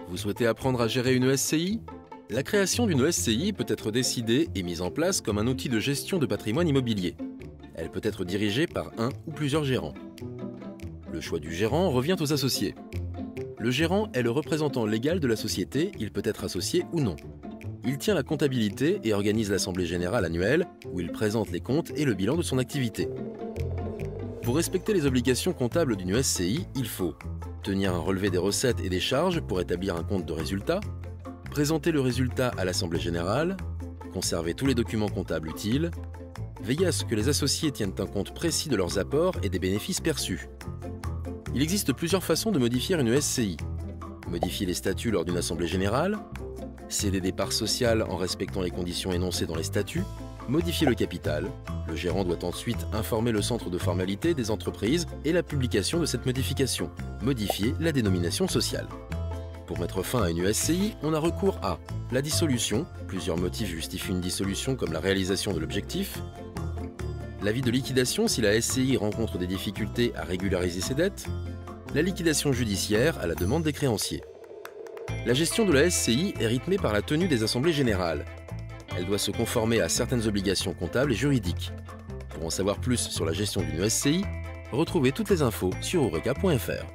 Vous souhaitez apprendre à gérer une SCI? La création d'une SCI peut être décidée et mise en place comme un outil de gestion de patrimoine immobilier. Elle peut être dirigée par un ou plusieurs gérants. Le choix du gérant revient aux associés. Le gérant est le représentant légal de la société, il peut être associé ou non. Il tient la comptabilité et organise l'assemblée générale annuelle où il présente les comptes et le bilan de son activité. Pour respecter les obligations comptables d'une SCI, il faut tenir un relevé des recettes et des charges pour établir un compte de résultat, présenter le résultat à l'assemblée générale, conserver tous les documents comptables utiles, veiller à ce que les associés tiennent un compte précis de leurs apports et des bénéfices perçus. Il existe plusieurs façons de modifier une SCI. Modifier les statuts lors d'une assemblée générale, céder des parts sociales en respectant les conditions énoncées dans les statuts, modifier le capital. Le gérant doit ensuite informer le centre de formalité des entreprises et la publication de cette modification. Modifier la dénomination sociale. Pour mettre fin à une SCI, on a recours à la dissolution. Plusieurs motifs justifient une dissolution comme la réalisation de l'objectif. L'avis de liquidation si la SCI rencontre des difficultés à régulariser ses dettes. La liquidation judiciaire à la demande des créanciers. La gestion de la SCI est rythmée par la tenue des assemblées générales. Elle doit se conformer à certaines obligations comptables et juridiques. Pour en savoir plus sur la gestion d'une SCI, retrouvez toutes les infos sur eureka.fr.